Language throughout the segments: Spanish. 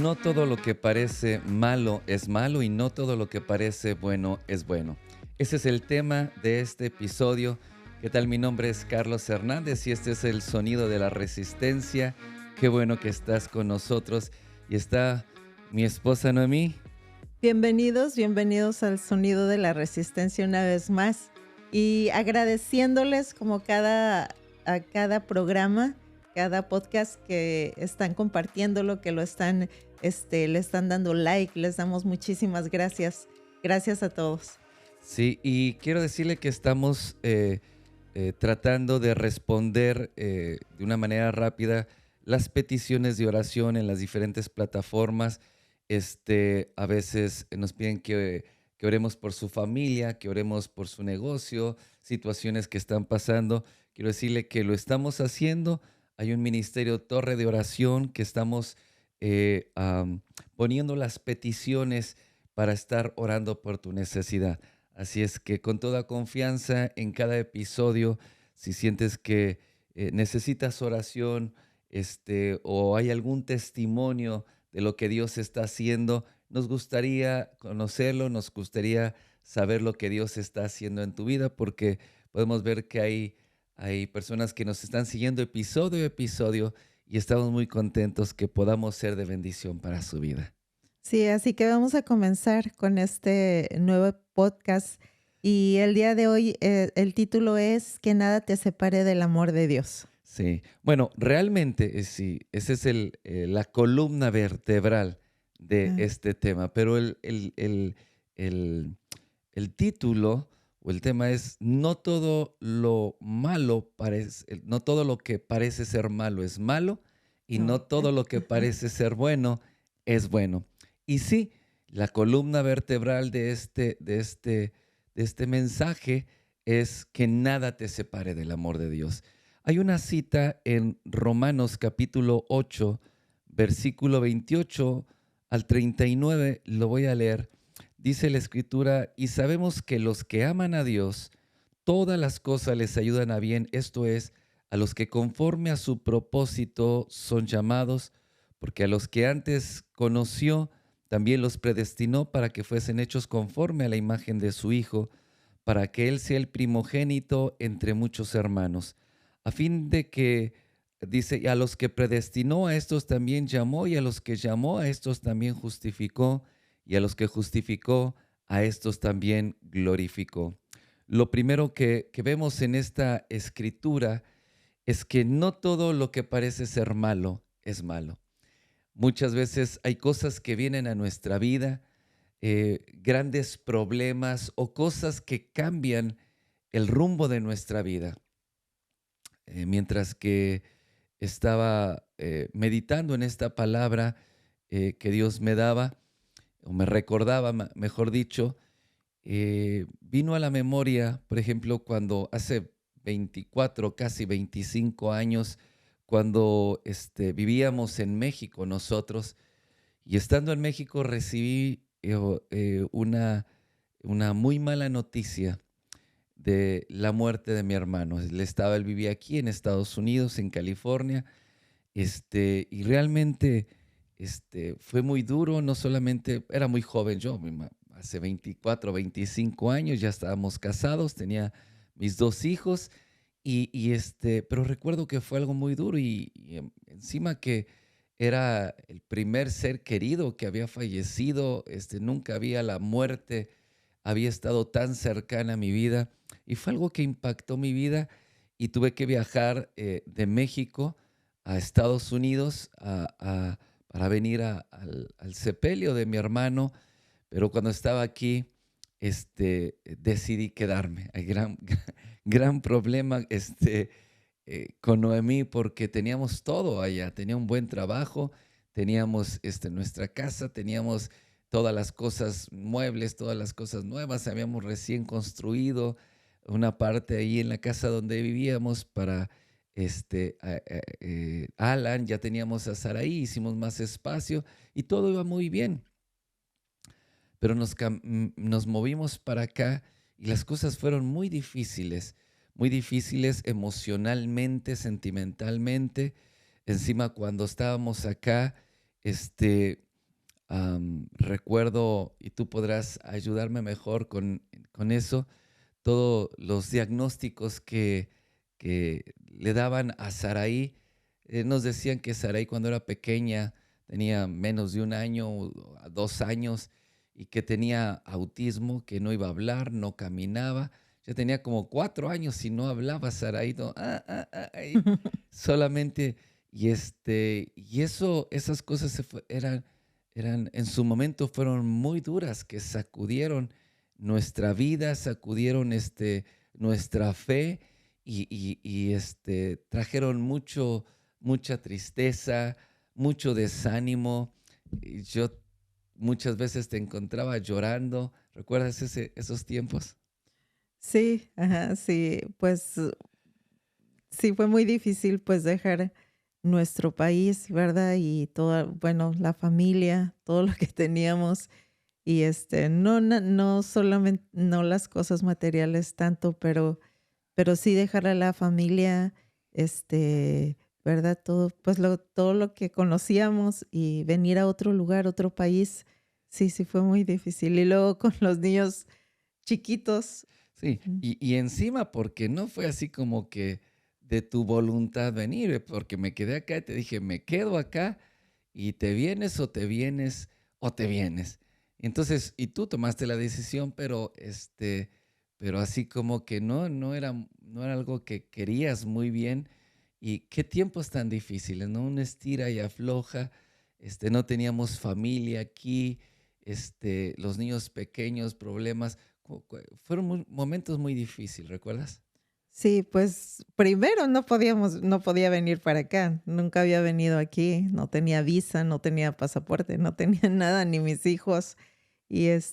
No todo lo que parece malo es malo y no todo lo que parece bueno es bueno. Ese es el tema de este episodio. ¿Qué tal? Mi nombre es Carlos Hernández y este es el sonido de la resistencia. Qué bueno que estás con nosotros y está mi esposa Noemí. Bienvenidos, bienvenidos al Sonido de la Resistencia una vez más y agradeciéndoles como a cada programa, cada podcast que están compartiéndolo, que lo están, le están dando like, les damos muchísimas gracias. Gracias a todos. Sí, y quiero decirle que estamos tratando de responder de una manera rápida las peticiones de oración en las diferentes plataformas. A veces nos piden que oremos por su familia, que oremos por su negocio, situaciones que están pasando. Quiero decirle que lo estamos haciendo. Hay un ministerio Torre de Oración que estamos poniendo las peticiones para estar orando por tu necesidad. Así es que con toda confianza en cada episodio, si sientes que necesitas oración, o hay algún testimonio de lo que Dios está haciendo, nos gustaría conocerlo, nos gustaría saber lo que Dios está haciendo en tu vida, porque podemos ver que hay personas que nos están siguiendo episodio a episodio y estamos muy contentos que podamos ser de bendición para su vida. Sí, así que vamos a comenzar con este nuevo podcast y el día de hoy el título es Que nada te separe del amor de Dios. Sí, bueno, realmente sí, esa es la columna vertebral de Ah, este tema, pero el- el título o el tema es no todo lo malo parece, no todo lo que parece ser malo es malo y no ok. todo lo que parece ser bueno es bueno. Y sí, la columna vertebral de este mensaje es que nada te separe del amor de Dios. Hay una cita en Romanos capítulo 8, versículo 28 al 39, lo voy a leer. Dice la escritura, y sabemos que los que aman a Dios, todas las cosas les ayudan a bien, esto es, a los que conforme a su propósito son llamados, porque a los que antes conoció, también los predestinó para que fuesen hechos conforme a la imagen de su Hijo, para que Él sea el primogénito entre muchos hermanos, a fin de que, dice, y a los que predestinó a estos también llamó, y a los que llamó a estos también justificó, y a los que justificó a estos también glorificó. Lo primero que vemos en esta escritura es que no todo lo que parece ser malo es malo. Muchas veces hay cosas que vienen a nuestra vida, grandes problemas o cosas que cambian el rumbo de nuestra vida. Mientras que estaba meditando en esta palabra que Dios me daba, o me recordaba, mejor dicho, vino a la memoria, por ejemplo, cuando hace 24, casi 25 años, cuando vivíamos en México nosotros, y estando en México recibí una muy mala noticia de la muerte de mi hermano. Él vivía aquí en Estados Unidos, en California, y realmente fue muy duro. No solamente era muy joven yo, hace 24, 25 años, ya estábamos casados, tenía mis dos hijos, pero recuerdo que fue algo muy duro y encima que era el primer ser querido que había fallecido, nunca había la muerte, había estado tan cercana a mi vida y fue algo que impactó mi vida y tuve que viajar de México a Estados Unidos para venir al sepelio de mi hermano, pero cuando estaba aquí, decidí quedarme. Hay gran problema con Noemí porque teníamos todo allá, tenía un buen trabajo, teníamos nuestra casa, teníamos todas las cosas, muebles, todas las cosas nuevas, habíamos recién construido una parte ahí en la casa donde vivíamos para Alan, ya teníamos a Saraí, hicimos más espacio y todo iba muy bien, pero nos movimos para acá y las cosas fueron muy difíciles emocionalmente, sentimentalmente. Encima, cuando estábamos acá, este, Recuerdo, y tú podrás ayudarme mejor con eso, todos los diagnósticos que le daban a Saraí. Nos decían que Saraí cuando era pequeña tenía menos de un año, o a 2 años, y que tenía autismo, que no iba a hablar, no caminaba. Ya tenía como 4 años y no hablaba Saraí, no, solamente, y eso, esas cosas eran, en su momento fueron muy duras, que sacudieron nuestra vida, sacudieron nuestra fe y trajeron mucha tristeza, mucho desánimo. Y yo muchas veces te encontraba llorando. ¿Recuerdas esos tiempos? Sí, ajá, sí, pues sí fue muy difícil pues dejar nuestro país, ¿verdad? Y toda, bueno, la familia, todo lo que teníamos y no solamente, no las cosas materiales tanto, pero sí dejar a la familia, ¿verdad? Todo, pues todo lo que conocíamos y venir a otro lugar, otro país, sí, sí fue muy difícil. Y luego con los niños chiquitos. Sí, Ujú. y encima porque no fue así como que de tu voluntad venir, porque me quedé acá y te dije, me quedo acá y te vienes o te vienes o te vienes. Entonces, y tú tomaste la decisión, pero así como que no era algo que querías muy bien. Y qué tiempos tan difíciles, ¿no? Un estira y afloja, no teníamos familia aquí, los niños pequeños, problemas. Fueron momentos muy difíciles, ¿recuerdas? Sí, pues primero no podía venir para acá, nunca había venido aquí, no tenía visa, no tenía pasaporte, no tenía nada, ni mis hijos. Pues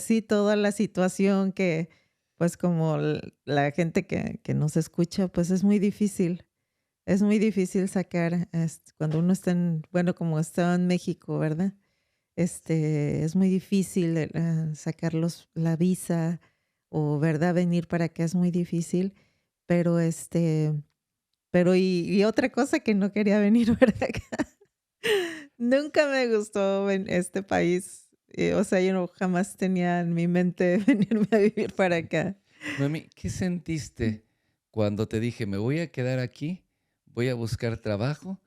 sí, toda la situación que, pues como la gente que nos escucha, pues es muy difícil sacar, cuando uno está bueno, como estaba en México, ¿verdad? Es muy difícil sacar la visa o, ¿verdad? Venir para acá es muy difícil, pero y otra cosa que no quería venir para acá. Nunca me gustó este país. O sea, yo no jamás tenía en mi mente venirme a vivir para Sí. acá. Noemí, ¿qué sentiste cuando te dije, me voy a quedar aquí, voy a buscar trabajo,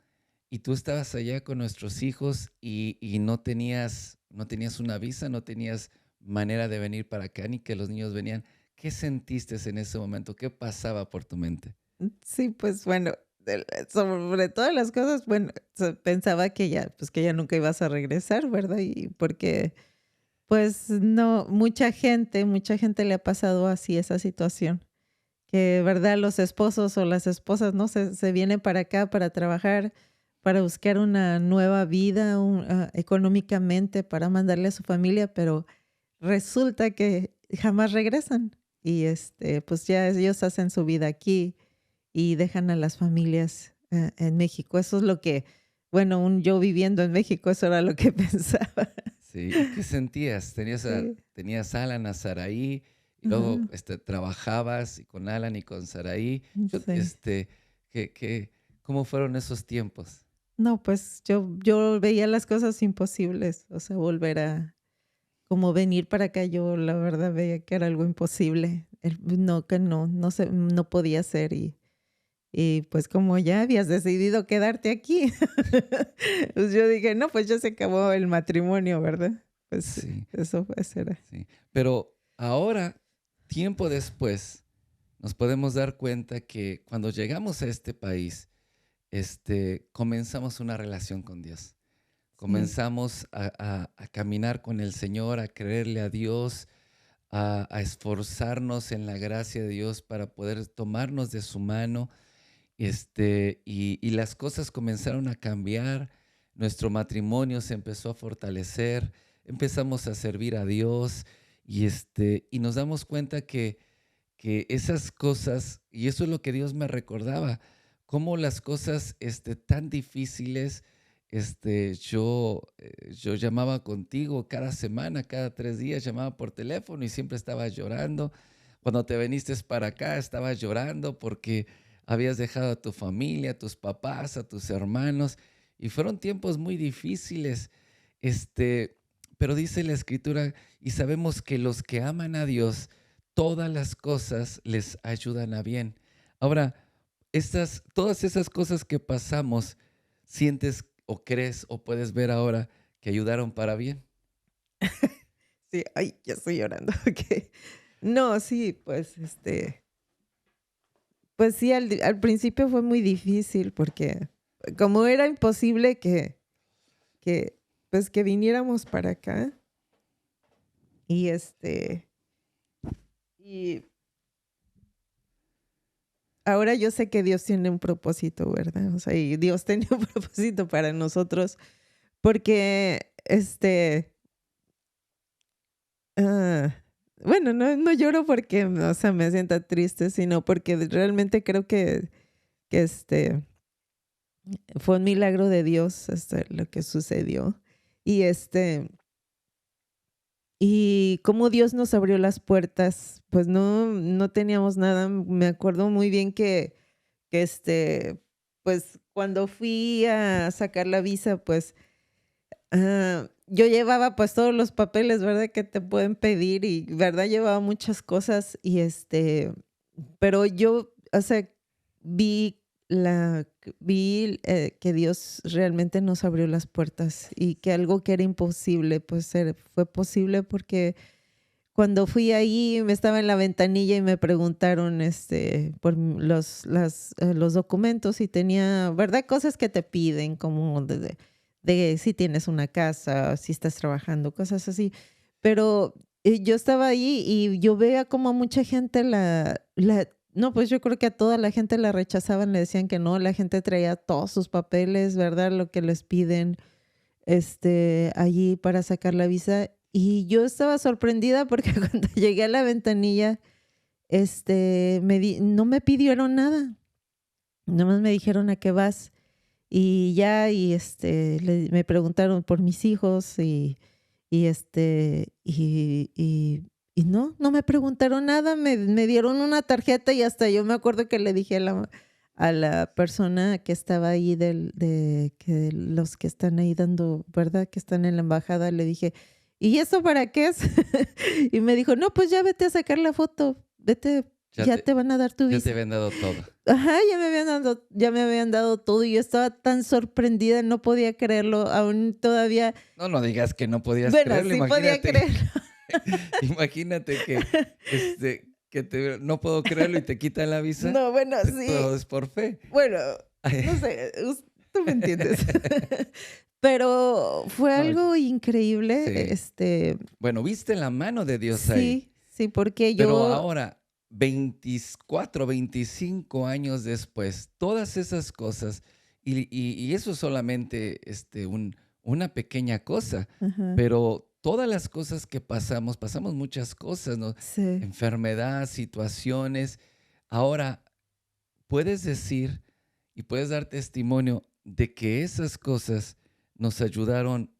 y tú estabas allá con nuestros hijos y no tenías una visa, no tenías manera de venir para acá, ni que los niños venían? ¿Qué sentiste en ese momento? ¿Qué pasaba por tu mente? Sí, pues bueno, sobre todas las cosas, bueno, pensaba pues que ya nunca ibas a regresar, ¿verdad? Y porque pues no, mucha gente le ha pasado así esa situación, que, ¿verdad? Los esposos o las esposas, ¿no? Se vienen para acá para trabajar, para buscar una nueva vida económicamente, para mandarle a su familia, pero resulta que jamás regresan. Y pues ya ellos hacen su vida aquí y dejan a las familias en México. Eso es lo que, bueno, yo viviendo en México, eso era lo que pensaba. Sí, ¿y qué sentías? Sí. Tenías a Alan, a Saraí, y luego Ajá. trabajabas y con Alan y con Saraí. Sí. ¿Cómo fueron esos tiempos? No, pues yo veía las cosas imposibles, o sea, volver a como venir para acá, yo la verdad veía que era algo imposible. No, que no se, no podía ser y pues como ya habías decidido quedarte aquí, pues yo dije, no, pues ya se acabó el matrimonio, ¿verdad? Pues Sí, eso era. sí. Pero ahora, tiempo después, nos podemos dar cuenta que cuando llegamos a este país, comenzamos una relación con Dios. Sí. Comenzamos a caminar con el Señor, a creerle a Dios, a esforzarnos en la gracia de Dios para poder tomarnos de su mano. Y las cosas comenzaron a cambiar, nuestro matrimonio se empezó a fortalecer, empezamos a servir a Dios y nos damos cuenta que esas cosas, y eso es lo que Dios me recordaba, cómo las cosas tan difíciles, yo llamaba contigo cada semana, cada 3 días, llamaba por teléfono y siempre estabas llorando. Cuando te viniste para acá, estabas llorando porque habías dejado a tu familia, a tus papás, a tus hermanos, y fueron tiempos muy difíciles, este, pero dice la Escritura, y sabemos que los que aman a Dios, todas las cosas les ayudan a bien. Ahora, todas esas cosas que pasamos, sientes o crees o puedes ver ahora que ayudaron para bien. Sí, ay, ya estoy llorando. Ok. No, sí, pues, pues sí, al principio fue muy difícil porque como era imposible que, pues, que viniéramos para acá y y ahora yo sé que Dios tiene un propósito, ¿verdad? O sea, y Dios tenía un propósito para nosotros porque, ah, bueno, no lloro porque, o sea, me sienta triste, sino porque realmente creo que fue un milagro de Dios, lo que sucedió. Y y cómo Dios nos abrió las puertas, pues no teníamos nada. Me acuerdo muy bien que pues cuando fui a sacar la visa, pues yo llevaba pues todos los papeles, ¿verdad? Que te pueden pedir y, ¿verdad? Llevaba muchas cosas y pero yo, o sea, vi que Dios realmente nos abrió las puertas y que algo que era imposible, pues fue posible porque cuando fui ahí, me estaba en la ventanilla y me preguntaron por los documentos y tenía, ¿verdad? Cosas que te piden, como de si tienes una casa, si estás trabajando, cosas así. Pero yo estaba ahí y yo veía como mucha gente no, pues yo creo que a toda la gente la rechazaban, le decían que no, la gente traía todos sus papeles, ¿verdad? Lo que les piden allí para sacar la visa. Y yo estaba sorprendida porque cuando llegué a la ventanilla, no me pidieron nada. Nomás me dijeron a qué vas. Y ya, y me preguntaron por mis hijos y y no me preguntaron nada, me dieron una tarjeta y hasta yo me acuerdo que le dije a la persona que estaba ahí que los que están ahí dando, ¿verdad? Que están en la embajada, le dije, ¿y eso para qué es? Y me dijo, no, pues ya vete a sacar la foto, vete, Ya ya te, te van a dar tu ya te visa. habían dado todo. Ajá, ya me habían dado todo y yo estaba tan sorprendida, no podía creerlo, aún todavía, No, no digas que no podías bueno, creerlo. sí podía Imagínate, creerlo. imagínate no puedo creerlo y te quitan la visa. No, bueno, Todo sí, es por fe. bueno, no sé, tú me entiendes. Pero fue No, algo increíble, sí. Bueno, viste la mano de Dios ahí. sí, sí, porque Pero yo, ahora, 24, 25 años después, todas esas cosas, y eso es solamente una pequeña cosa, ajá, pero todas las cosas que pasamos muchas cosas, ¿no? sí, Enfermedad, situaciones. Ahora, puedes decir y puedes dar testimonio de que esas cosas nos ayudaron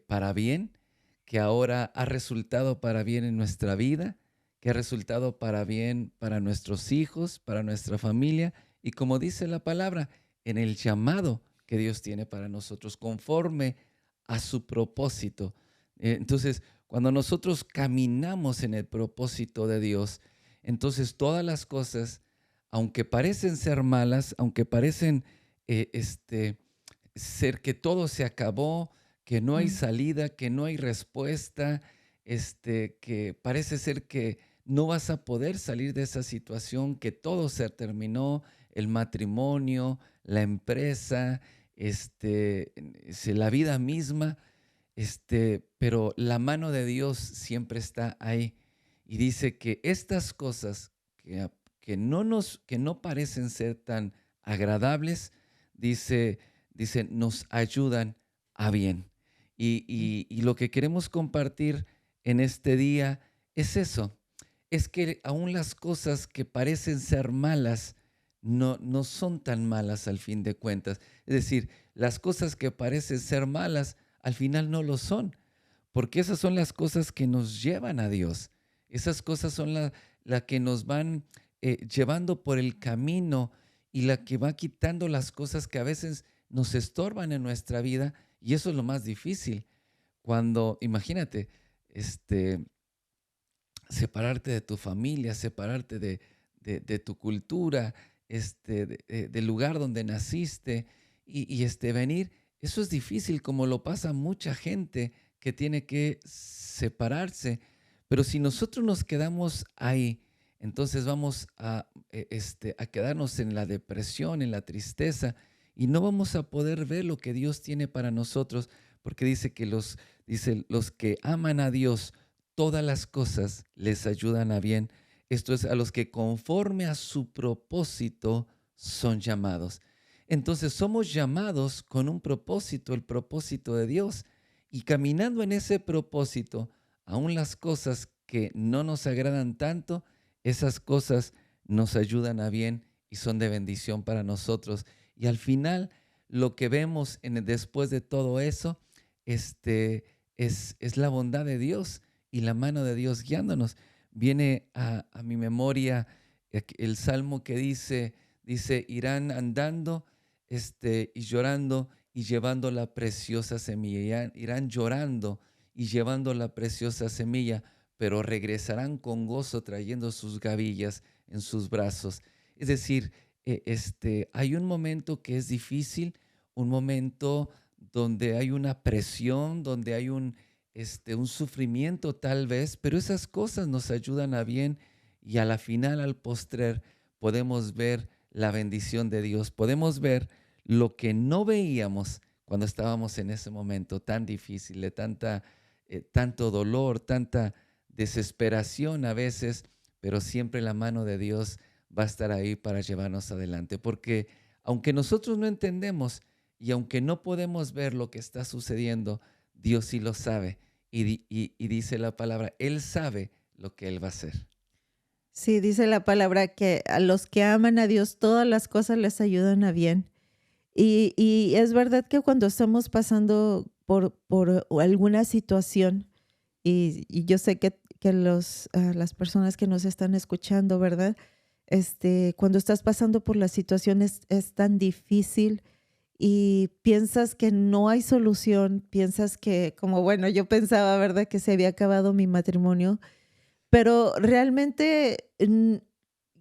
para bien, que ahora ha resultado para bien en nuestra vida, que ha resultado para bien para nuestros hijos, para nuestra familia y como dice la palabra, en el llamado que Dios tiene para nosotros, conforme a su propósito. Entonces, cuando nosotros caminamos en el propósito de Dios, entonces todas las cosas aunque parecen ser malas, aunque parecen ser que todo se acabó, que no hay mm, salida, que no hay respuesta, que parece ser que no vas a poder salir de esa situación, que todo se terminó, el matrimonio, la empresa, la vida misma, pero la mano de Dios siempre está ahí y dice que estas cosas que no parecen ser tan agradables, dice, nos ayudan a bien. Y lo que queremos compartir en este día es eso, es que aún las cosas que parecen ser malas, no son tan malas al fin de cuentas. Es decir, las cosas que parecen ser malas, al final no lo son, porque esas son las cosas que nos llevan a Dios. Esas cosas son las que nos van llevando por el camino y la que va quitando las cosas que a veces nos estorban en nuestra vida y eso es lo más difícil. Cuando, imagínate, este, separarte de tu familia, separarte de tu cultura, del lugar donde naciste y venir, eso es difícil como lo pasa mucha gente que tiene que separarse. Pero si nosotros nos quedamos ahí, entonces vamos a quedarnos en la depresión, en la tristeza, y no vamos a poder ver lo que Dios tiene para nosotros, porque dice, los que aman a Dios, todas las cosas les ayudan a bien. Esto es a los que conforme a su propósito son llamados. Entonces somos llamados con un propósito, el propósito de Dios. Y caminando en ese propósito, aún las cosas que no nos agradan tanto, esas cosas nos ayudan a bien y son de bendición para nosotros. Y al final, lo que vemos después de todo eso, es la bondad de Dios y la mano de Dios guiándonos. Viene a mi memoria el salmo que dice, irán andando y llorando y llevando la preciosa semilla. Irán llorando y llevando la preciosa semilla, pero regresarán con gozo trayendo sus gavillas en sus brazos. Es decir, hay un momento que es difícil, un momento donde hay una presión, donde hay un sufrimiento tal vez, pero esas cosas nos ayudan a bien y a la final, al postrer, podemos ver la bendición de Dios, podemos ver lo que no veíamos cuando estábamos en ese momento tan difícil, de tanto dolor, tanta desesperación a veces, pero siempre la mano de Dios va a estar ahí para llevarnos adelante, porque aunque nosotros no entendemos y aunque no podemos ver lo que está sucediendo, Dios sí lo sabe y dice la palabra, Él sabe lo que Él va a hacer. Sí, dice la palabra que a los que aman a Dios todas las cosas les ayudan a bien. Y es verdad que cuando estamos pasando por alguna situación, y yo sé que las personas que nos están escuchando, ¿verdad? Cuando estás pasando por la situación es tan difícil y piensas que no hay solución, piensas que, como bueno, yo pensaba, ¿verdad?, que se había acabado mi matrimonio, pero realmente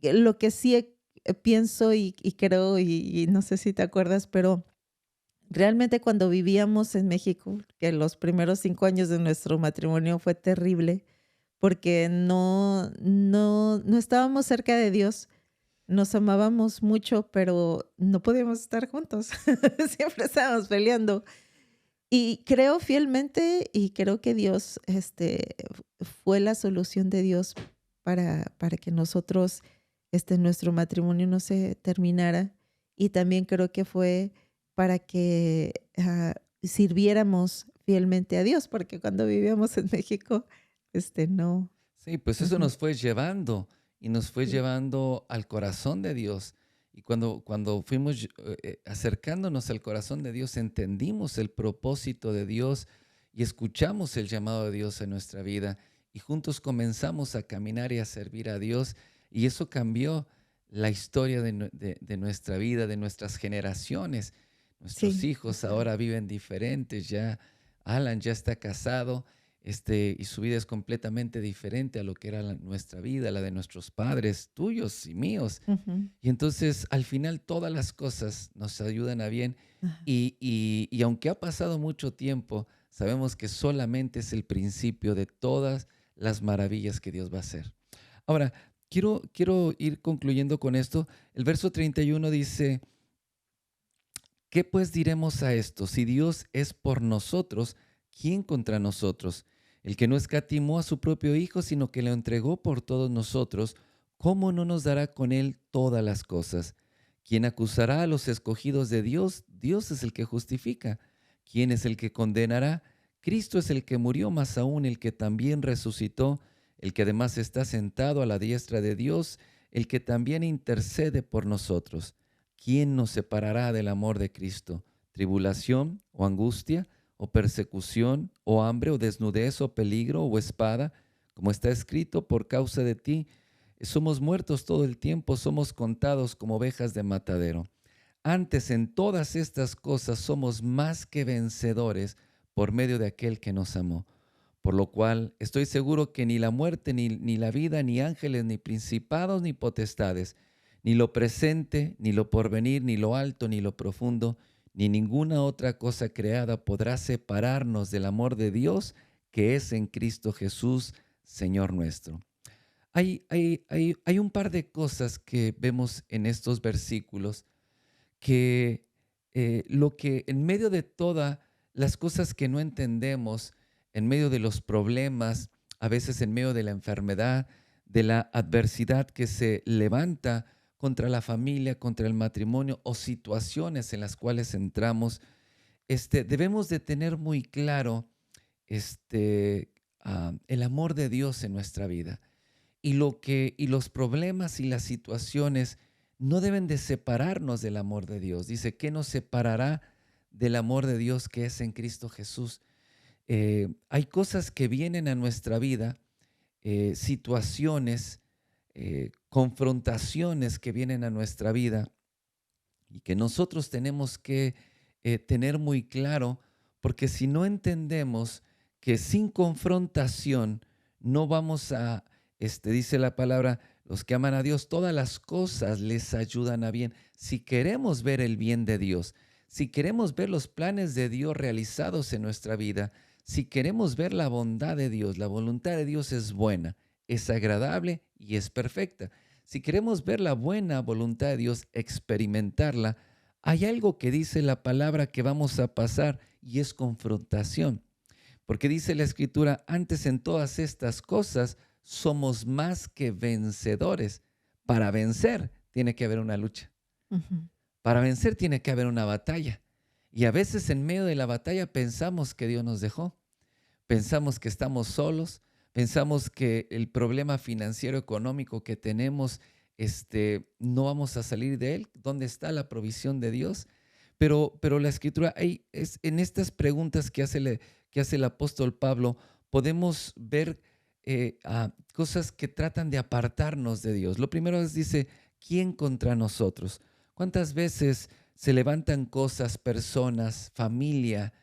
lo que sí pienso y creo, y no sé si te acuerdas, pero realmente cuando vivíamos en México, que los primeros 5 años de nuestro matrimonio fue terrible, porque no estábamos cerca de Dios, nos amábamos mucho, pero no podíamos estar juntos, siempre estábamos peleando. Y creo fielmente y creo que Dios, fue la solución de Dios para que nosotros, nuestro matrimonio no se terminara. Y también creo que fue para que sirviéramos fielmente a Dios, porque cuando vivíamos en México, no. Sí, pues eso Ujú. nos fue llevando y nos fue Sí, llevando al corazón de Dios. Y cuando fuimos acercándonos al corazón de Dios, entendimos el propósito de Dios y escuchamos el llamado de Dios en nuestra vida. Y juntos comenzamos a caminar y a servir a Dios. Y eso cambió la historia de nuestra vida, de nuestras generaciones. Nuestros sí, hijos bastante. ahora viven diferentes. Ya Alan ya está casado y su vida es completamente diferente a lo que era nuestra vida, la de nuestros padres, tuyos y míos. Ujú. Y entonces al final todas las cosas nos ayudan a bien Ah, y aunque ha pasado mucho tiempo, sabemos que solamente es el principio de todas las maravillas que Dios va a hacer. Ahora, quiero ir concluyendo con esto. El verso 31 dice, ¿qué pues diremos a esto? Si Dios es por nosotros, ¿quién contra nosotros? El que no escatimó a su propio Hijo, sino que lo entregó por todos nosotros, ¿cómo no nos dará con él todas las cosas? ¿Quién acusará a los escogidos de Dios? Dios es el que justifica. ¿Quién es el que condenará? Cristo es el que murió, más aún el que también resucitó, el que además está sentado a la diestra de Dios, el que también intercede por nosotros. ¿Quién nos separará del amor de Cristo? ¿Tribulación o angustia o persecución o hambre o desnudez o peligro o espada? Como está escrito, por causa de ti somos muertos todo el tiempo, somos contados como ovejas de matadero. Antes en todas estas cosas somos más que vencedores por medio de aquel que nos amó. Por lo cual estoy seguro que ni la muerte, ni la vida, ni ángeles, ni principados, ni potestades, ni lo presente, ni lo porvenir, ni lo alto, ni lo profundo, ni ninguna otra cosa creada podrá separarnos del amor de Dios que es en Cristo Jesús, Señor nuestro. Hay un par de cosas que vemos en estos versículos que lo que en medio de todas las cosas que no entendemos, en medio de los problemas, a veces en medio de la enfermedad, de la adversidad que se levanta contra la familia, contra el matrimonio o situaciones en las cuales entramos, debemos de tener muy claro el amor de Dios en nuestra vida y los problemas y las situaciones no deben de separarnos del amor de Dios. Dice, ¿qué nos separará del amor de Dios que es en Cristo Jesús? Hay cosas que vienen a nuestra vida, situaciones, confrontaciones que vienen a nuestra vida y que nosotros tenemos que tener muy claro, porque si no entendemos que sin confrontación no vamos a, dice la palabra, los que aman a Dios, todas las cosas les ayudan a bien. Si queremos ver el bien de Dios, si queremos ver los planes de Dios realizados en nuestra vida, si queremos ver la bondad de Dios, la voluntad de Dios es buena, es agradable y es perfecta. Si queremos ver la buena voluntad de Dios, experimentarla, hay algo que dice la palabra que vamos a pasar y es confrontación. Porque dice la Escritura, antes en todas estas cosas somos más que vencedores. Para vencer tiene que haber una lucha. Ujú. Para vencer tiene que haber una batalla. Y a veces en medio de la batalla pensamos que Dios nos dejó. Pensamos que estamos solos, pensamos que el problema financiero económico que tenemos, no vamos a salir de él. ¿Dónde está la provisión de Dios? Pero la Escritura, en estas preguntas que hace el apóstol Pablo, podemos ver cosas que tratan de apartarnos de Dios. Lo primero es, dice, ¿quién contra nosotros? ¿Cuántas veces se levantan cosas, personas, familia,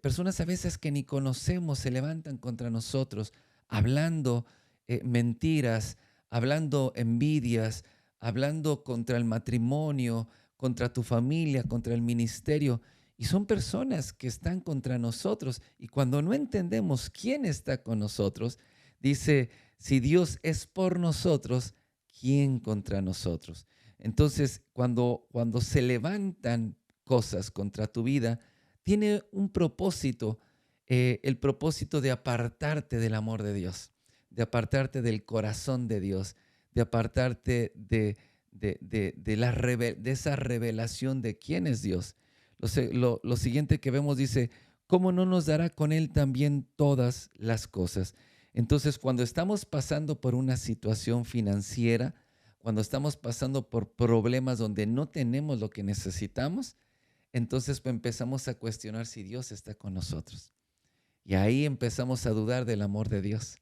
personas a veces que ni conocemos se levantan contra nosotros, hablando mentiras, hablando envidias, hablando contra el matrimonio, contra tu familia, contra el ministerio? Y son personas que están contra nosotros. Y cuando no entendemos quién está con nosotros, dice, si Dios es por nosotros, ¿quién contra nosotros? Entonces, cuando se levantan cosas contra tu vida, tiene un propósito, el propósito de apartarte del amor de Dios, de apartarte del corazón de Dios, de apartarte de esa revelación de quién es Dios. Lo siguiente que vemos dice, ¿cómo no nos dará con Él también todas las cosas? Entonces, cuando estamos pasando por una situación financiera, cuando estamos pasando por problemas donde no tenemos lo que necesitamos, entonces pues, empezamos a cuestionar si Dios está con nosotros. Y ahí empezamos a dudar del amor de Dios.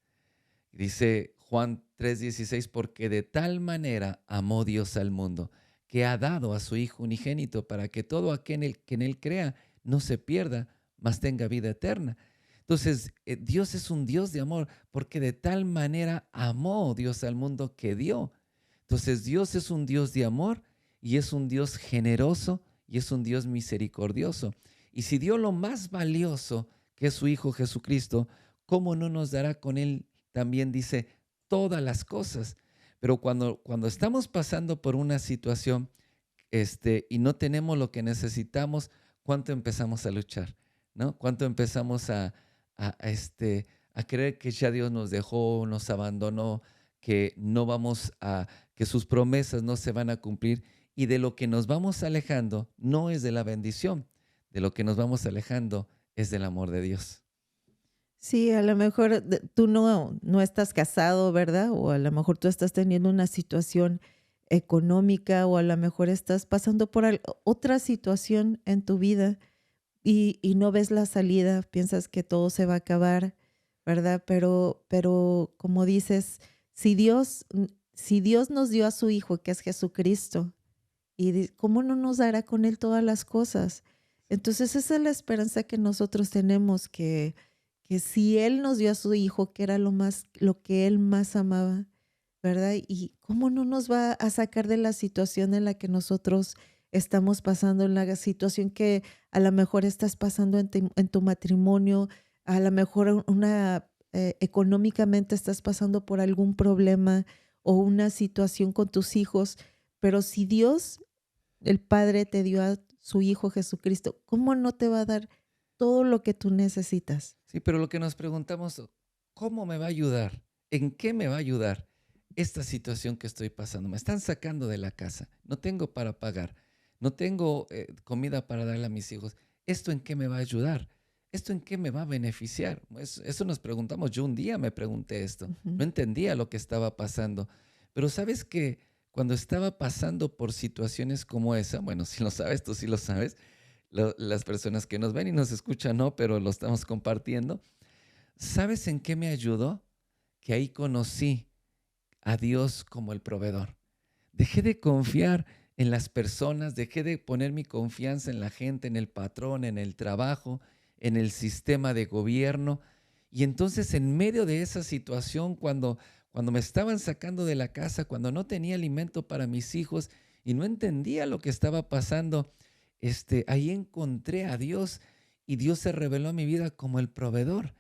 Dice Juan 3:16, porque de tal manera amó Dios al mundo, que ha dado a su Hijo unigénito para que todo aquel que en Él crea no se pierda, mas tenga vida eterna. Entonces, Dios es un Dios de amor, porque de tal manera amó Dios al mundo que dio. Entonces, Dios es un Dios de amor y es un Dios generoso y es un Dios misericordioso. Y si dio lo más valioso, que es su Hijo Jesucristo, ¿cómo no nos dará con Él también, dice, todas las cosas? Pero cuando estamos pasando por una situación y no tenemos lo que necesitamos, ¿cuánto empezamos a luchar? ¿No? ¿Cuánto empezamos a creer que ya Dios nos dejó, nos abandonó, que no vamos que sus promesas no se van a cumplir? Y de lo que nos vamos alejando no es de la bendición, de lo que nos vamos alejando es del amor de Dios. Sí, a lo mejor tú no estás casado, ¿verdad? O a lo mejor tú estás teniendo una situación económica o a lo mejor estás pasando por otra situación en tu vida y no ves la salida, piensas que todo se va a acabar, ¿verdad? Pero como dices, si Dios nos dio a su Hijo, que es Jesucristo, y cómo no nos dará con Él todas las cosas. Entonces esa es la esperanza que nosotros tenemos, que si Él nos dio a su Hijo, que era lo que Él más amaba, ¿verdad? Y cómo no nos va a sacar de la situación en la que nosotros estamos pasando, en la situación que a lo mejor estás pasando en tu matrimonio, a lo mejor económicamente estás pasando por algún problema o una situación con tus hijos, pero si Dios, el Padre, te dio a su Hijo Jesucristo, ¿cómo no te va a dar todo lo que tú necesitas? Sí, pero lo que nos preguntamos, ¿cómo me va a ayudar? ¿En qué me va a ayudar esta situación que estoy pasando? Me están sacando de la casa, no tengo para pagar, no tengo comida para darle a mis hijos. ¿Esto en qué me va a ayudar? ¿Esto en qué me va a beneficiar? Eso nos preguntamos. Yo un día me pregunté esto, Ujú, no entendía lo que estaba pasando. Pero sabes que cuando estaba pasando por situaciones como esa, bueno, si lo sabes, tú sí lo sabes, las personas que nos ven y nos escuchan no, pero lo estamos compartiendo. ¿Sabes en qué me ayudó? Que ahí conocí a Dios como el proveedor. Dejé de confiar en las personas, dejé de poner mi confianza en la gente, en el patrón, en el trabajo, en el sistema de gobierno. Y entonces en medio de esa situación, cuando me estaban sacando de la casa, cuando no tenía alimento para mis hijos y no entendía lo que estaba pasando, ahí encontré a Dios y Dios se reveló a mi vida como el proveedor.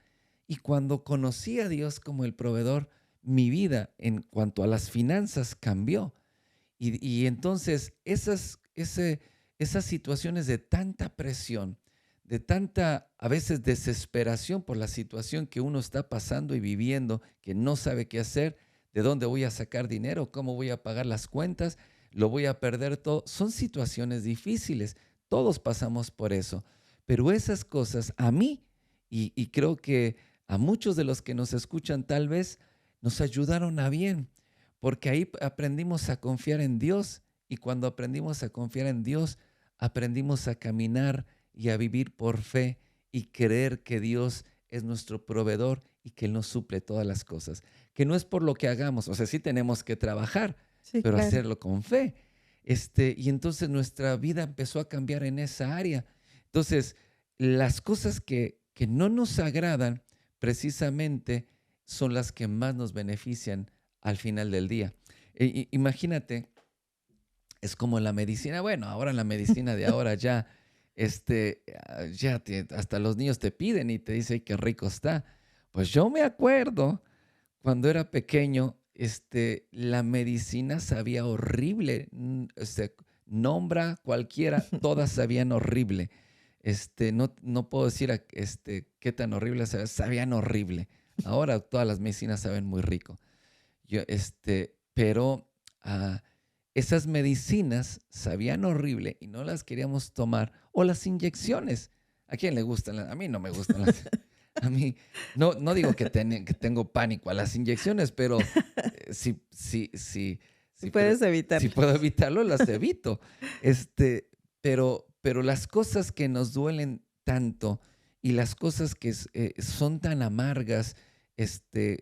Y cuando conocí a Dios como el proveedor, mi vida en cuanto a las finanzas cambió. Y entonces esas situaciones de tanta presión, de tanta a veces desesperación por la situación que uno está pasando y viviendo, que no sabe qué hacer, de dónde voy a sacar dinero, cómo voy a pagar las cuentas, lo voy a perder todo. Son situaciones difíciles, todos pasamos por eso, pero esas cosas a mí, y creo que a muchos de los que nos escuchan tal vez, nos ayudaron a bien porque ahí aprendimos a confiar en Dios y cuando aprendimos a confiar en Dios, aprendimos a caminar y a vivir por fe y creer que Dios es nuestro proveedor y que Él nos suple todas las cosas. Que no es por lo que hagamos, o sea, sí tenemos que trabajar, sí, pero claro. hacerlo con fe. Y entonces nuestra vida empezó a cambiar en esa área. Entonces, las cosas que no nos agradan precisamente son las que más nos benefician al final del día. Imagínate, es como la medicina, bueno, ahora la medicina de ahora ya, hasta los niños te piden y te dicen, "Ay, qué rico está". Pues yo me acuerdo cuando era pequeño, la medicina sabía horrible, nombra cualquiera, todas sabían horrible. No puedo decir qué tan horrible sabían horrible. Ahora todas las medicinas saben muy rico. Pero esas medicinas sabían horrible y no las queríamos tomar. O las inyecciones. ¿A quién le gustan? A mí no me gustan las. A mí, no digo que tengo pánico a las inyecciones, pero Puedes si evitarlo. puedo evitarlo, las evito. Pero las cosas que nos duelen tanto y las cosas que son tan amargas,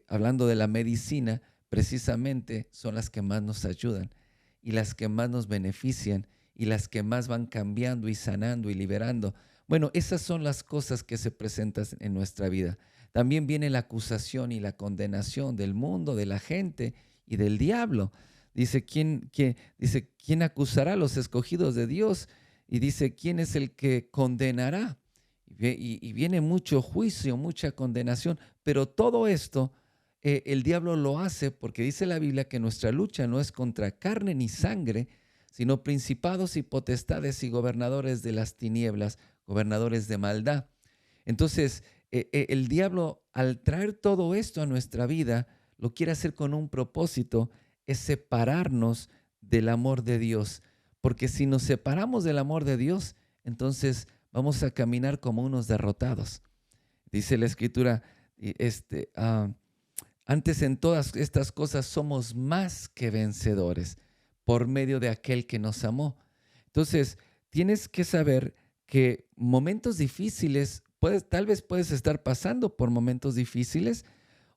hablando de la medicina, precisamente son las que más nos ayudan y las que más nos benefician y las que más van cambiando y sanando y liberando. Bueno, esas son las cosas que se presentan en nuestra vida. También viene la acusación y la condenación del mundo, de la gente y del diablo. ¿Quién acusará a los escogidos de Dios? Y dice, ¿quién es el que condenará? Y viene mucho juicio, mucha condenación, pero todo esto el diablo lo hace porque dice la Biblia que nuestra lucha no es contra carne ni sangre, sino principados y potestades y gobernadores de las tinieblas, gobernadores de maldad. Entonces, el diablo al traer todo esto a nuestra vida, lo quiere hacer con un propósito, es separarnos del amor de Dios. Porque si nos separamos del amor de Dios, entonces vamos a caminar como unos derrotados. Dice la Escritura, y antes en todas estas cosas somos más que vencedores por medio de aquel que nos amó. Entonces, tienes que saber que momentos difíciles, tal vez puedes estar pasando por momentos difíciles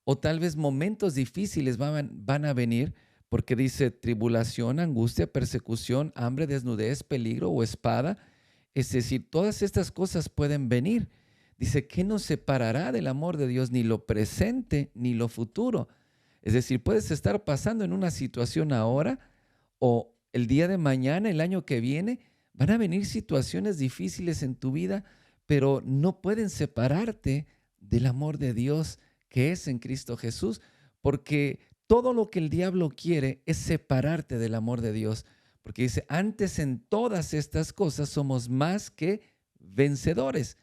o tal vez momentos difíciles van a venir porque dice tribulación, angustia, persecución, hambre, desnudez, peligro o espada. Es decir, todas estas cosas pueden venir. Dice, ¿qué nos separará del amor de Dios? Ni lo presente ni lo futuro. Es decir, puedes estar pasando en una situación ahora o el día de mañana, el año que viene, van a venir situaciones difíciles en tu vida, pero no pueden separarte del amor de Dios que es en Cristo Jesús, porque todo lo que el diablo quiere es separarte del amor de Dios, porque dice, antes en todas estas cosas somos más que vencedores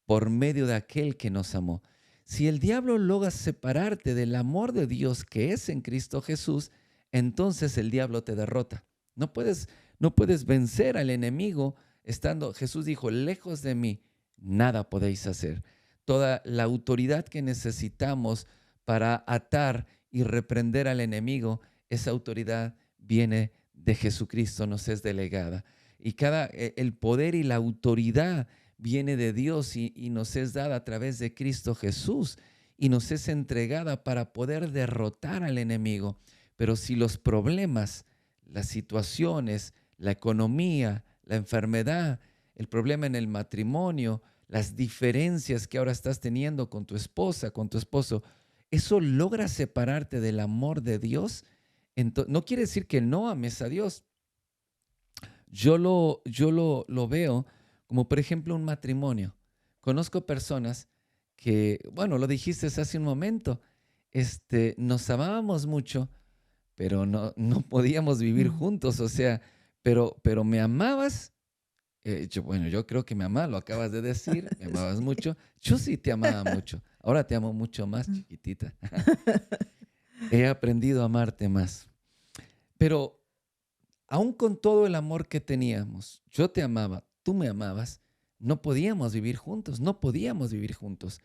por medio de aquel que nos amó. Si el diablo logra separarte del amor de Dios que es en Cristo Jesús, entonces el diablo te derrota. No puedes, no puedes vencer al enemigo estando, Jesús dijo, lejos de mí, nada podéis hacer. Toda la autoridad que necesitamos para atar y reprender al enemigo, esa autoridad viene de Jesucristo, nos es delegada. Y el poder y la autoridad viene de Dios y nos es dada a través de Cristo Jesús y nos es entregada para poder derrotar al enemigo. Pero si los problemas, las situaciones, la economía, la enfermedad, el problema en el matrimonio, las diferencias que ahora estás teniendo con tu esposa, con tu esposo, eso logra separarte del amor de Dios, no quiere decir que no ames a Dios. Yo lo veo como, por ejemplo, un matrimonio. Conozco personas que, bueno, lo dijiste hace un momento, nos amábamos mucho, pero no podíamos vivir Mm. juntos, o sea, pero me amabas. Bueno, yo creo que me amabas, lo acabas de decir, me amabas mucho. Yo sí te amaba mucho. Ahora te amo mucho más, chiquitita. He aprendido a amarte más. Pero aún con todo el amor que teníamos, yo te amaba, tú me amabas, no podíamos vivir juntos, no podíamos vivir juntos.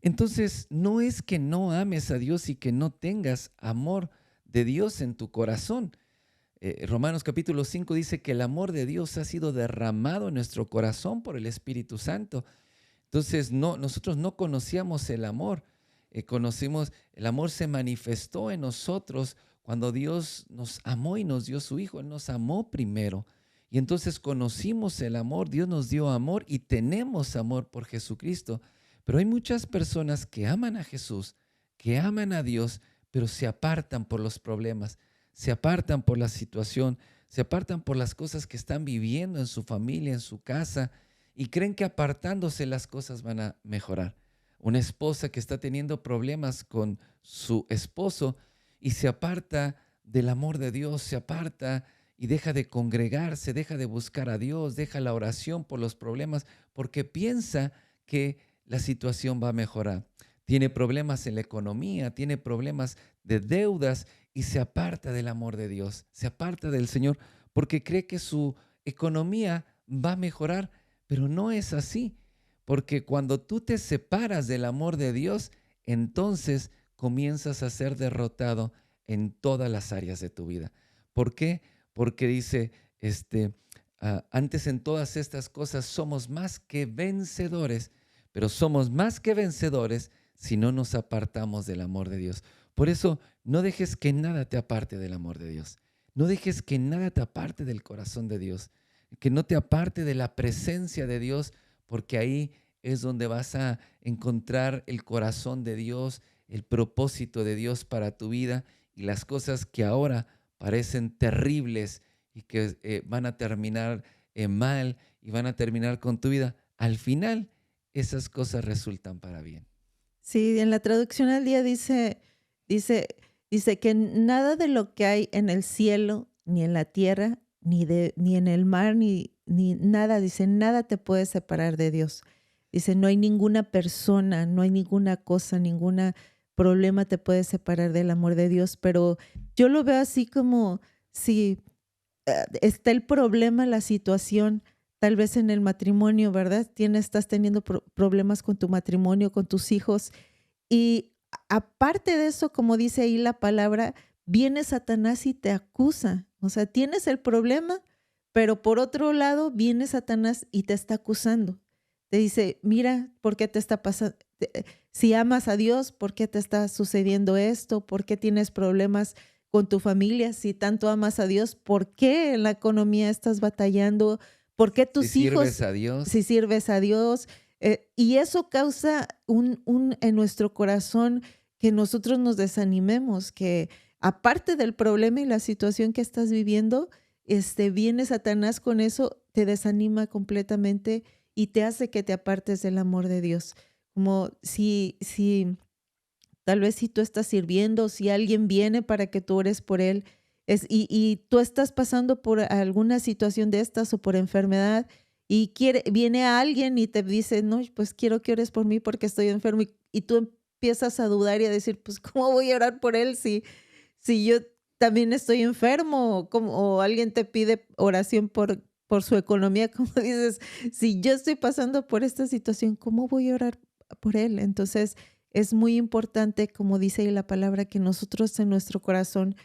Entonces, no es que no ames a Dios y que no tengas amor de Dios en tu corazón. Romanos capítulo 5 dice que el amor de Dios ha sido derramado en nuestro corazón por el Espíritu Santo. Entonces, nosotros no conocíamos el amor. El amor se manifestó en nosotros cuando Dios nos amó y nos dio su Hijo. Él nos amó primero. Y entonces conocimos el amor, Dios nos dio amor y tenemos amor por Jesucristo. Pero hay muchas personas que aman a Jesús, que aman a Dios, pero se apartan por los problemas, se apartan por la situación, se apartan por las cosas que están viviendo en su familia, en su casa, y creen que apartándose las cosas van a mejorar. Una esposa que está teniendo problemas con su esposo y se aparta del amor de Dios, se aparta y deja de congregarse, deja de buscar a Dios, deja la oración por los problemas porque piensa que la situación va a mejorar. Tiene problemas en la economía, tiene problemas de deudas y se aparta del amor de Dios, se aparta del Señor porque cree que su economía va a mejorar, pero no es así, porque cuando tú te separas del amor de Dios, entonces comienzas a ser derrotado en todas las áreas de tu vida. ¿Por qué? Porque dice, antes en todas estas cosas somos más que vencedores, pero somos más que vencedores si no nos apartamos del amor de Dios. Por eso, no dejes que nada te aparte del amor de Dios. No dejes que nada te aparte del corazón de Dios, que no te aparte de la presencia de Dios, porque ahí es donde vas a encontrar el corazón de Dios, el propósito de Dios para tu vida y las cosas que ahora parecen terribles y que van a terminar mal y van a terminar con tu vida. Al final, esas cosas resultan para bien. Sí, en la traducción al día dice, dice que nada de lo que hay en el cielo, ni en la tierra, ni en el mar, ni nada, dice, nada te puede separar de Dios. Dice, no hay ninguna persona, no hay ninguna cosa, ningún problema te puede separar del amor de Dios. Pero yo lo veo así como si está el problema, la situación, tal vez en el matrimonio, ¿verdad? Estás teniendo problemas con tu matrimonio, con tus hijos. Y aparte de eso, como dice ahí la palabra, viene Satanás y te acusa. O sea, tienes el problema, pero por otro lado viene Satanás y te está acusando. Te dice, mira, ¿por qué te está pasando? Si amas a Dios, ¿por qué te está sucediendo esto? ¿Por qué tienes problemas con tu familia, si tanto amas a Dios, ¿por qué en la economía estás batallando? ¿Por qué Si tus sirves hijos, a si Dios, sirves a Dios? Y eso causa en nuestro corazón que nosotros nos desanimemos, que aparte del problema y la situación que estás viviendo, viene Satanás con eso, te desanima completamente y te hace que te apartes del amor de Dios. Como si tal vez si tú estás sirviendo, si alguien viene para que tú ores por él, y tú estás pasando por alguna situación de estas o por enfermedad, y viene alguien y te dice, no, pues quiero que ores por mí porque estoy enfermo, y tú empiezas a dudar y a decir, pues, ¿cómo voy a orar por él si yo también estoy enfermo? O alguien te pide oración por su economía, como dices, si yo estoy pasando por esta situación, ¿cómo voy a orar por él? Entonces, es muy importante, como dice ahí la palabra, que nosotros en nuestro corazón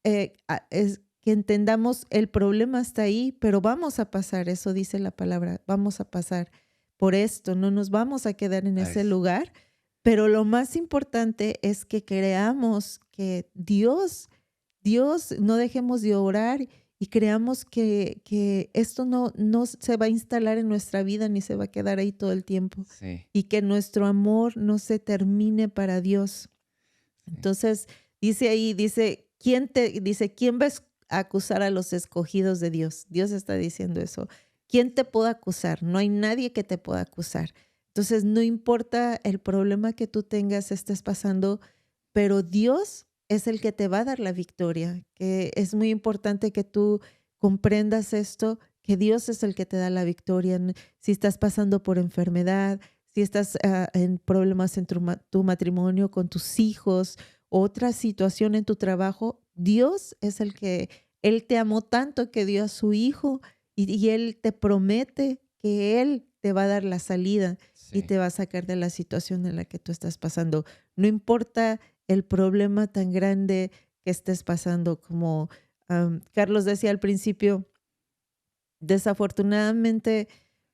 es que entendamos el problema está ahí, pero vamos a pasar, eso dice la palabra, vamos a pasar por esto, no nos vamos a quedar en ay, ese lugar, pero lo más importante es que creamos que Dios, no dejemos de orar y creamos que esto no se va a instalar en nuestra vida ni se va a quedar ahí todo el tiempo sí, y que nuestro amor no se termine para Dios. sí, Entonces, ¿quién va a acusar a los escogidos de Dios? Dios está diciendo eso. ¿Quién te puede acusar? No hay nadie que te pueda acusar. Entonces, no importa el problema que tú tengas, estés pasando, pero Dios es el que te va a dar la victoria, que es muy importante que tú comprendas esto, que Dios es el que te da la victoria. Si estás pasando por enfermedad, si estás en problemas en tu matrimonio, con tus hijos, otra situación en tu trabajo, Dios es Él te amó tanto que dio a su hijo y Él te promete que Él te va a dar la salida y sí, te va a sacar de la situación en la que tú estás pasando. No importa el problema tan grande que estés pasando, como Carlos decía al principio, desafortunadamente,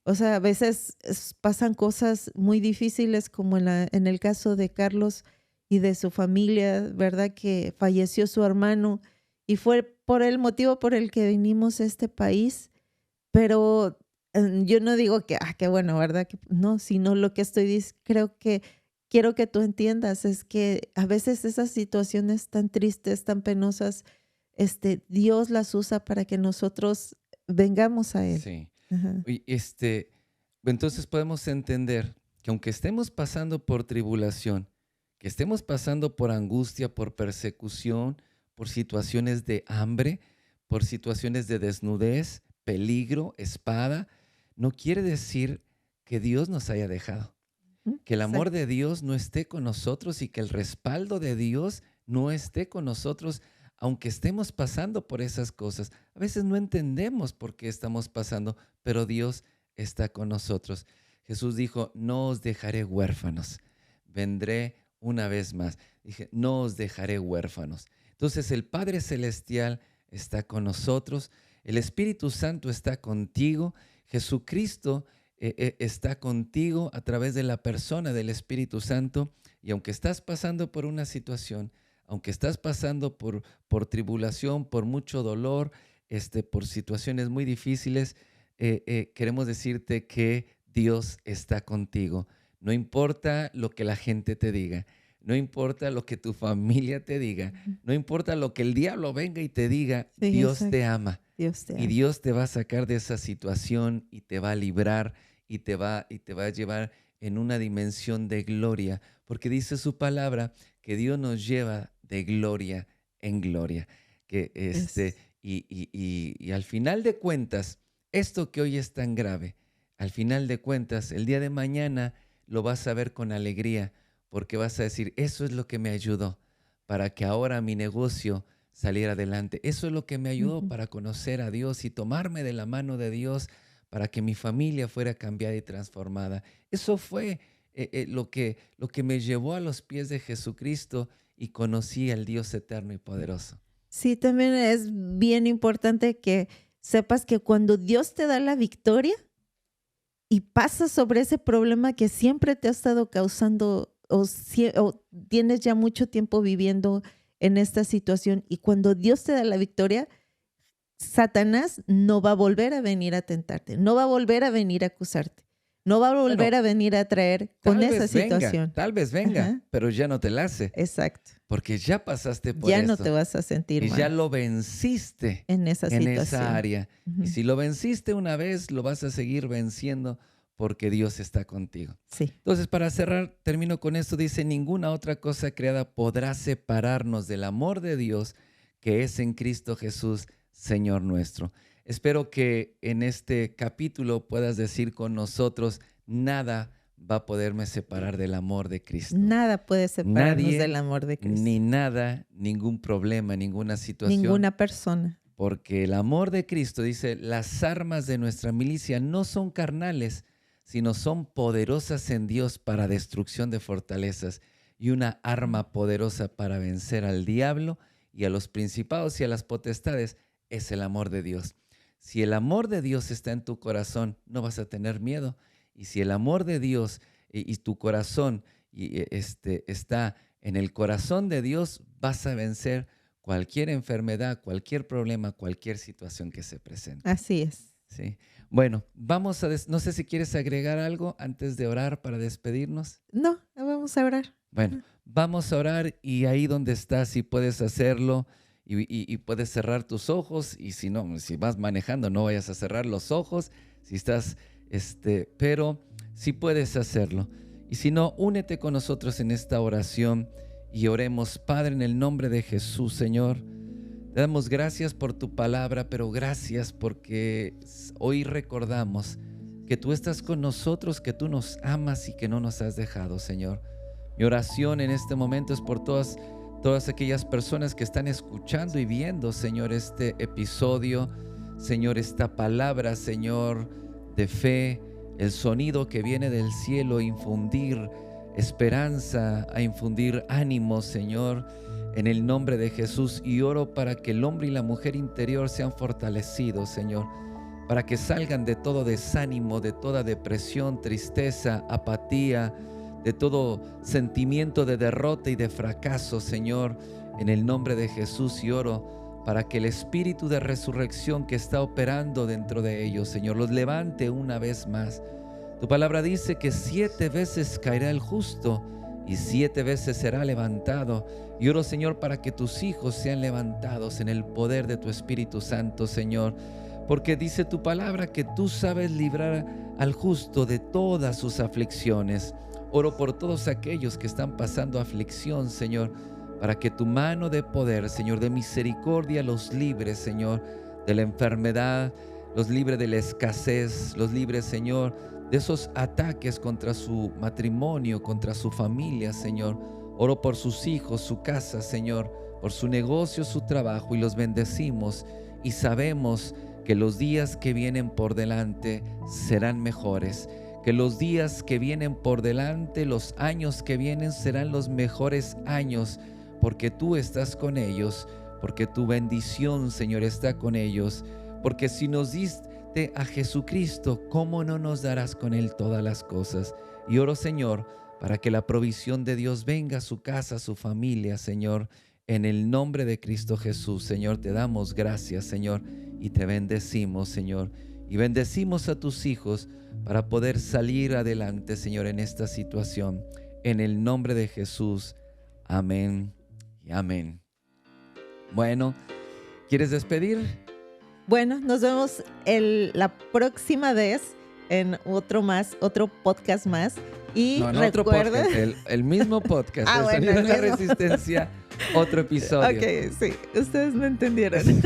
o sea, a veces pasan cosas muy difíciles como en el caso de Carlos y de su familia, ¿verdad? Que falleció su hermano y fue por el motivo por el que vinimos a este país, pero yo no digo que, qué bueno, ¿verdad? No, sino lo que creo que quiero que tú entiendas es que a veces esas situaciones tan tristes, tan penosas, Dios las usa para que nosotros vengamos a Él. sí. Ajá. Y entonces podemos entender que aunque estemos pasando por tribulación, que estemos pasando por angustia, por persecución, por situaciones de hambre, por situaciones de desnudez, peligro, espada, no quiere decir que Dios nos haya dejado, que el amor Exacto. de Dios no esté con nosotros y que el respaldo de Dios no esté con nosotros, aunque estemos pasando por esas cosas. A veces no entendemos por qué estamos pasando, pero Dios está con nosotros. Jesús dijo, no os dejaré huérfanos, vendré una vez más. Dije, no os dejaré huérfanos. Entonces el Padre Celestial está con nosotros, el Espíritu Santo está contigo, Jesucristo está contigo a través de la persona del Espíritu Santo, y aunque estás pasando por una situación, aunque estás pasando por tribulación, por mucho dolor, por situaciones muy difíciles, queremos decirte que Dios está contigo. No importa lo que la gente te diga, no importa lo que tu familia te diga, Ujú. no importa lo que el diablo venga y te diga, Sí, Dios te exacto. ama. Dios te Y ama. Dios te va a sacar de esa situación y te va a librar y te va a llevar en una dimensión de gloria, porque dice su palabra que Dios nos lleva de gloria en gloria. Que Es, y al final de cuentas, esto que hoy es tan grave, al final de cuentas, el día de mañana lo vas a ver con alegría, porque vas a decir, eso es lo que me ayudó para que ahora mi negocio salir adelante. Eso es lo que me ayudó ujú. para conocer a Dios y tomarme de la mano de Dios para que mi familia fuera cambiada y transformada. Eso fue lo que me llevó a los pies de Jesucristo y conocí al Dios eterno y poderoso. Sí, también es bien importante que sepas que cuando Dios te da la victoria y pasas sobre ese problema que siempre te ha estado causando o tienes ya mucho tiempo viviendo en esta situación. Y cuando Dios te da la victoria, Satanás no va a volver a venir a tentarte, no va a volver a venir a acusarte, no va a volver a venir a traer con esa situación. Tal vez venga, pero ya no te la hace. Exacto. Porque ya pasaste por ya esto. Ya no te vas a sentir mal. Y ya lo venciste en esa situación. Esa área. Y si lo venciste una vez, lo vas a seguir venciendo porque Dios está contigo. Sí. Entonces, para cerrar, termino con esto. Dice, ninguna otra cosa creada podrá separarnos del amor de Dios que es en Cristo Jesús, Señor nuestro. Espero que en este capítulo puedas decir con nosotros, nada va a poderme separar del amor de Cristo. Nada puede separarnos del amor de Cristo. Ni nada, ningún problema, ninguna situación. Ninguna persona. Porque el amor de Cristo, dice, las armas de nuestra milicia no son carnales, sino son poderosas en Dios para destrucción de fortalezas y una arma poderosa para vencer al diablo y a los principados y a las potestades es el amor de Dios. Si el amor de Dios está en tu corazón, no vas a tener miedo. Y si el amor de Dios y tu corazón está en el corazón de Dios, vas a vencer cualquier enfermedad, cualquier problema, cualquier situación que se presente. Así es. Sí. Bueno, vamos a no sé si quieres agregar algo antes de orar para despedirnos. No, vamos a orar. Bueno, vamos a orar y ahí donde estás, si puedes hacerlo y puedes cerrar tus ojos y si no, si vas manejando, no vayas a cerrar los ojos. Si estás, pero si puedes hacerlo. Y si no, únete con nosotros en esta oración y oremos. Padre, en el nombre de Jesús, Señor, te damos gracias por tu palabra, pero gracias porque hoy recordamos que tú estás con nosotros, que tú nos amas y que no nos has dejado, Señor. Mi oración en este momento es por todas aquellas personas que están escuchando y viendo, Señor, este episodio, Señor, esta palabra, Señor, de fe, el sonido que viene del cielo, a infundir esperanza, a infundir ánimo, Señor, en el nombre de Jesús. Y oro para que el hombre y la mujer interior sean fortalecidos, Señor, para que salgan de todo desánimo, de toda depresión, tristeza, apatía, de todo sentimiento de derrota y de fracaso, Señor, en el nombre de Jesús. Y oro para que el espíritu de resurrección que está operando dentro de ellos, Señor, los levante una vez más. Tu palabra dice que 7 veces caerá el justo y 7 veces será levantado. Y oro, Señor, para que tus hijos sean levantados en el poder de tu Espíritu Santo, Señor, porque dice tu palabra que tú sabes librar al justo de todas sus aflicciones. Oro por todos aquellos que están pasando aflicción, Señor, para que tu mano de poder, Señor, de misericordia los libre, Señor, de la enfermedad, los libre de la escasez, los libre, Señor, de esos ataques contra su matrimonio, contra su familia, Señor. Oro por sus hijos, su casa, Señor, por su negocio, su trabajo, y los bendecimos y sabemos que los días que vienen por delante serán mejores, que los días que vienen por delante, los años que vienen serán los mejores años, porque tú estás con ellos, porque tu bendición, Señor, está con ellos, porque si nos diste a Jesucristo, ¿cómo no nos darás con Él todas las cosas? Y oro, Señor, para que la provisión de Dios venga a su casa, a su familia, Señor, en el nombre de Cristo Jesús. Señor, te damos gracias, Señor, y te bendecimos, Señor, y bendecimos a tus hijos para poder salir adelante, Señor, en esta situación, en el nombre de Jesús. Amén y amén. Bueno, ¿quieres despedir? Bueno, nos vemos la próxima vez en otro podcast más. Y no, recuerda... otro podcast, el mismo podcast, el bueno, Sonido de la Resistencia, otro episodio. Ok, sí, ustedes no entendieron.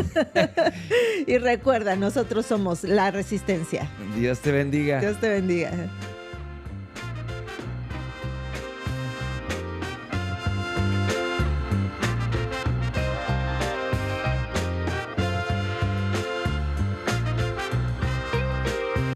Y recuerda, nosotros somos la Resistencia. Dios te bendiga. Dios te bendiga.